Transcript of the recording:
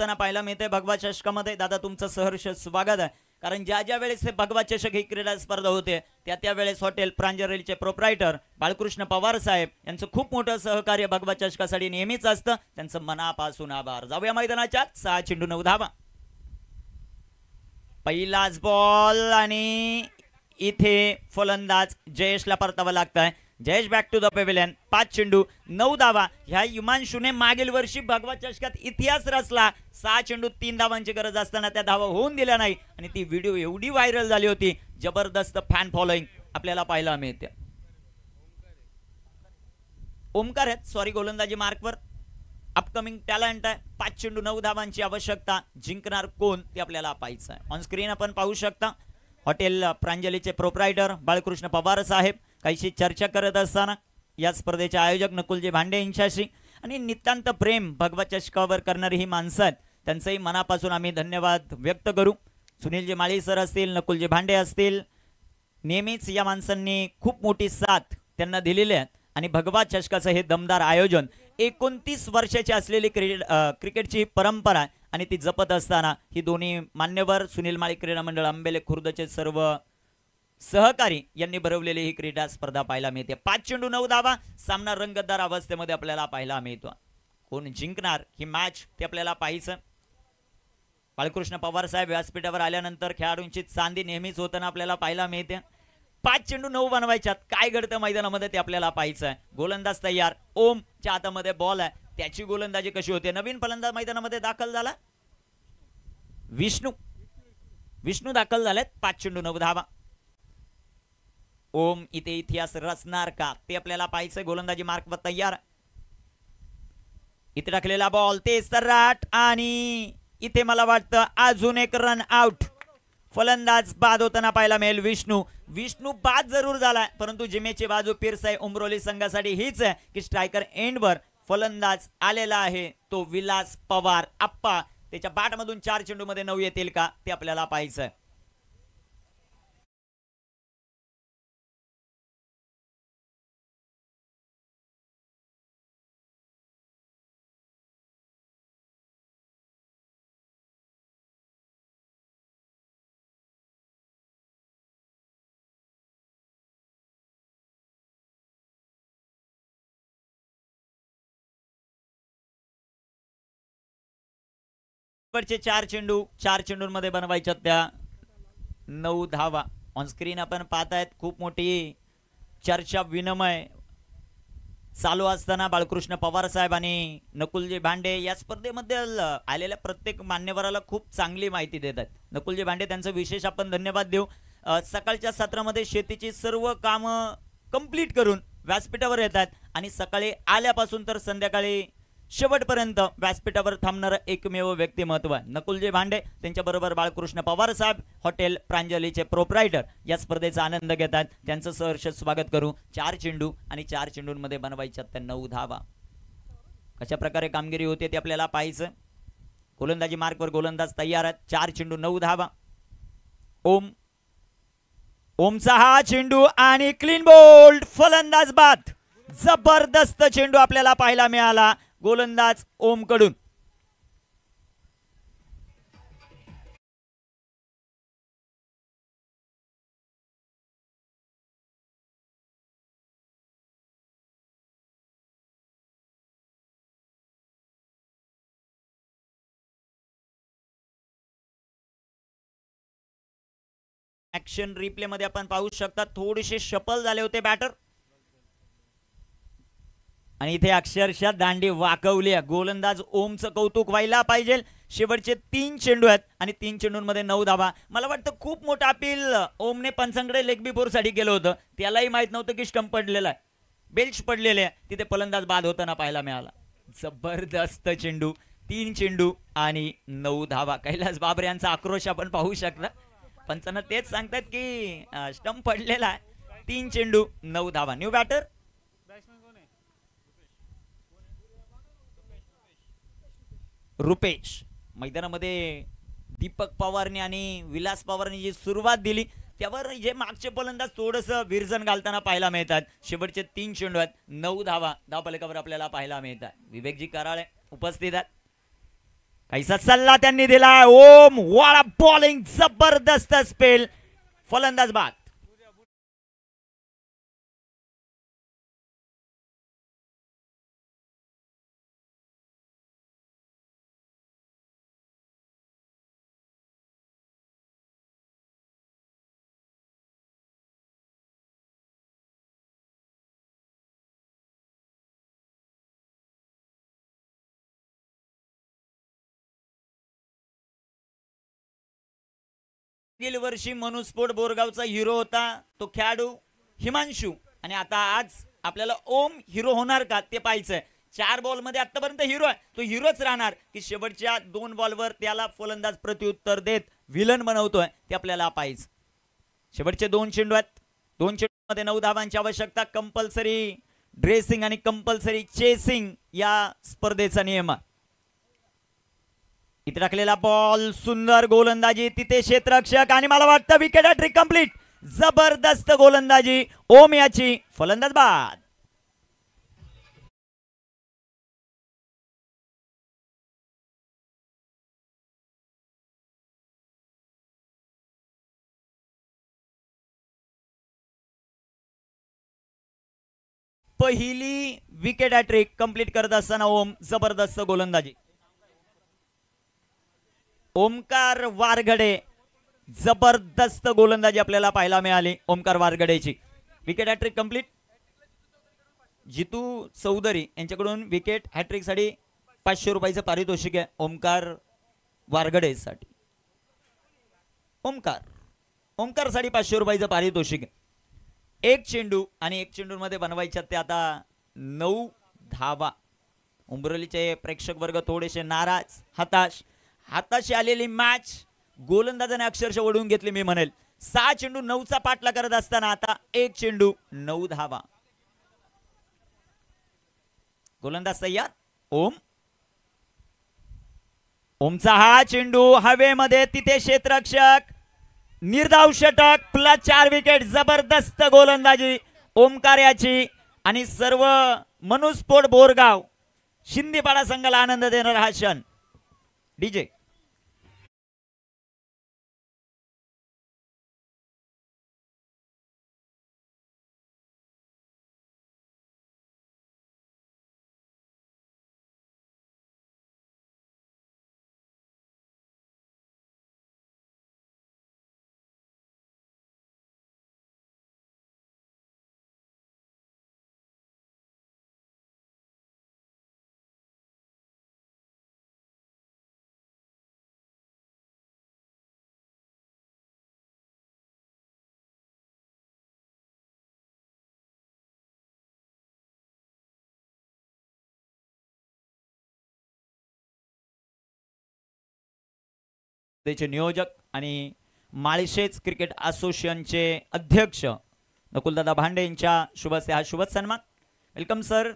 होताना पाहायला मिळते भगवा चषकामध्ये. दादा तुमचं सहर्ष स्वागत आहे, कारण ज्या ज्या वेळेस हे भगवा चषक ही क्रीडा स्पर्धा होते त्या वेळेस हॉटेल प्रांजळेचे प्रोप्रायटर बाळकृष्ण पवार साहेब यांचं खूप मोठं सहकार्य भगवा चषकासाठी नेहमीच असतं. त्यांचं मनापासून आभार. जाऊया मैदानाच्या 6 चेंडू 9 धावा. पहिलाच बॉल आणि इथे फलंदाज जयेशला परतावं लागतंय. Jayesh back to the pavilion. 5 चेंडू 9 धावा. ह्या युमांशूने मागील वर्षी भगवा चषकात इतिहास रचला. 6 चेंडू 3 धावांची गरज असताना त्या धावा होऊन दिल्या नाही आणि ती व्हिडिओ एवढी व्हायरल झाली होती. जबरदस्त फॅन फॉलोइंग आपल्याला पाहायला मिळते. ओमकार आहेत सॉरी गोलंदाजी मार्कवर. अपकमिंग टॅलेंट आहे. 5 चेंडू 9 धावांची आवश्यकता. जिंकणार कोण ते आपल्याला पाहायचं आहे. ऑन स्क्रीन आपण पाहू शकता हॉटेल प्रांजलीचे प्रोप्रायटर बाळकृष्ण पवार साहेब काहीशी चर्चा करत असताना या स्पर्धेचे आयोजक नकुलजी भांडे यांच्याशी आणि नितांत प्रेम भगवा चषकावर करणारी ही माणसं आहेत, त्यांचंही मनापासून आम्ही धन्यवाद व्यक्त करू. सुनीलजी माळी सर असतील, नकुलजी भांडे असतील, नेहमीच या माणसांनी खूप मोठी साथ त्यांना दिलेली आहे आणि भगवा चषकाचं हे दमदार आयोजन 29 वर्षाची असलेली क्रिकेटची परंपरा आहे आणि ती जपत असताना ही दोन्ही मान्यवर सुनील माळी क्रीडा मंडळ आंबेले खुर्दचे सर्व सहकारी यांनी भरवलेली ही क्रीडा स्पर्धा पाहायला मिळते. 5 चेंडू 9 धावा. सामना रंगतदार अवस्थेमध्ये आपल्याला पाहायला मिळतो. कोण जिंकणार ही मॅच ते आपल्याला पाहायचं. बाळकृष्ण पवार साहेब व्यासपीठावर आल्यानंतर खेळाडूंची चांदी नेहमीच होताना आपल्याला पाहायला मिळते. 5 चेंडू 9 बनवायच्यात. काय घडतं मैदानामध्ये ते आपल्याला पाहायचं आहे. गोलंदाज तयार. ओमच्या हातामध्ये बॉल आहे. त्याची गोलंदाजी कशी होते. नवीन फलंदाज मैदानामध्ये दाखल झाला विष्णू दाखल झालेत. 5 चेंडू 9 धावा. ओम इथे इतिहास रचणार का ते आपल्याला पाहायचं. गोलंदाजी मार्कवर तयार. इथे टाकलेला बॉल ते सर्राट आणि इथे मला वाटतं अजून एक रन आउट. फलंदाज बाद होताना पाहायला मिळेल. विष्णू बाद जरूर झाला, परंतु जिमेची बाजू पिरसाई उमरोली संघासाठी हीच आहे की स्ट्रायकर एंडवर फलंदाज आलेला आहे तो विलास पवार आप्पा. त्याच्या बॅटमधून 4 चेंडू मध्ये 9 येतील का ते आपल्याला पाहायचं. शेवटचे 4 चेंडूंमध्ये बनवायच्या त्या 9 धावा. ऑन स्क्रीन आपण पाहतायत खूप मोठी चर्चा विनिमय चालू असताना बाळकृष्ण पवार साहेब आणि नकुलजी भांडे या स्पर्धेमध्ये आलेल्या प्रत्येक मान्यवराला खूप चांगली माहिती देतात. नकुलजी भांडे त्यांचं विशेष आपण धन्यवाद देऊ. सकाळच्या सत्रामध्ये शेतीची सर्व कामं कंप्लीट करून व्यासपीठावर येतात आणि सकाळी आल्यापासून तर संध्याकाळी शेवटपर्यंत व्यासपीठावर थांबणारं एकमेव व्यक्तिमत्व आहे नकुलजी भांडे. त्यांच्याबरोबर बाळकृष्ण पवार साहेब हॉटेल प्रांजलीचे प्रोप्रायटर या स्पर्धेचा आनंद घेतात. त्यांचं सहर्ष स्वागत करू. 4 चेंडू आणि 4 चेंडूंमध्ये बनवायच्या त्या 9 धावा. कशा प्रकारे कामगिरी होते ते आपल्याला पाहायचं. गोलंदाजी मार्कवर गोलंदाज तयार आहेत. 4 चेंडू 9 धावा. ओमचा हा चेंडू आणि क्लीन बोल्ड. फलंदाज बाद. जबरदस्त चेंडू आपल्याला पाहायला मिळाला गोलंदाज ओम कडून. ऍक्शन रिप्ले मध्ये आपण पाहू शकता थोडेसे शफल झाले होते बॅटर आणि इथे अक्षरशः दांडी वाकवली. गोलंदाज ओमचं कौतुक व्हायला पाहिजे. शेवटचे 3 चेंडू आहेत आणि 3 चेंडूंमध्ये 9 धावा. मला वाटतं खूप मोठा अपील ओमने पंचांकडे लेग बिफोर साठी केलं होतं. त्यालाही माहित नव्हतं की स्टंप पडलेला आहे, बेल्च पडलेले आहे. तिथे फलंदाज बाद होताना पाहायला मिळाला. जबरदस्त चेंडू. 3 चेंडू आणि 9 धावा. कैलास बाबर यांचा आक्रोश आपण पाहू शकता. पंचांना तेच सांगतात की स्टंप पडलेला आहे. 3 चेंडू 9 धावा. New batter Rupesh. मैदानामध्ये दीपक पवारने आणि विलास पवारने जी सुरुवात दिली त्यावर जे मागचे फलंदाज थोडंसं विरजन घालताना पाहायला मिळतात. शेवटचे 3 चेंडू आहेत. 9 धावा धावफलकावर आपल्याला पाहायला मिळतात. विवेकजी कराळे उपस्थित आहेत. काहीसा सल्ला त्यांनी दिला. ओम वाळा बॉलिंग, जबरदस्त स्पेल, फलंदाज बाद. गेल्या वर्षी मनुस्फोट बोरगावचा हिरो होता तो खेळाडू हिमांशू, आणि आता आज आपल्याला ओम हिरो होणार का ते पाहायचंय. 4 बॉल मध्ये आतापर्यंत हिरो आहे, तो हिरोच राहणार की शेवटच्या 2 बॉलवर त्याला फलंदाज प्रत्युत्तर देत विलन बनवतोय ते आपल्याला पाहायचं. शेवटचे 2 चेंडू आहेत, 2 चेंडूमध्ये 9 धावांची आवश्यकता. कंपल्सरी ड्रेसिंग आणि कंपल्सरी चेसिंग या स्पर्धेचा नियम आहे. इथे टाकलेला बॉल, सुंदर गोलंदाजी, तिथे क्षेत्ररक्षक, आणि मला वाटतं विकेट हॅट्रिक कंप्लीट. जबरदस्त गोलंदाजी ओम याची, फलंदाज बाद. पहिली विकेट हॅट्रिक कंप्लीट करत असताना ओम, जबरदस्त गोलंदाजी. ओमकार वारगडे, जबरदस्त गोलंदाजी आपल्याला पाहायला मिळाली ओमकार वारगडेची. Wicket hat-trick complete. Jitu Chaudhary यांच्याकडून विकेट हॅट्रिक साठी 500 रुपयाचं पारितोषिक आहे ओमकार वारगडेसाठी. ओमकार साठी 500 रुपयाचं पारितोषिक आहे. 1 चेंडू आणि 1 चेंडू मध्ये बनवायच्यात ते आता 9 धावा. उंबरलीचे प्रेक्षक वर्ग थोडेसे नाराज, हाताशी आलेली मॅच गोलंदाजाने अक्षरशः ओढून घेतली मी म्हणेल. 6 चेंडू 9चा पाठला करत असताना आता 1 चेंडू 9 धावा. गोलंदाज तयार. ओमचा हा चेंडू हवेमध्ये, तिथे क्षेत्ररक्षक, निर्धाव षटक, प्लस 4 विकेट. जबरदस्त गोलंदाजी ओमकार याची, आणि सर्व मनुस्फोट बोरगाव शिंदेपाडा संघाला आनंद देणारा हा क्षण. डीजे नियोजक आणि माळशेज क्रिकेट असोसिएशनचे अध्यक्ष नकुलदादा भांडे यांच्या शुभ हस्ते हा शुभ सन्मान. Welcome sir.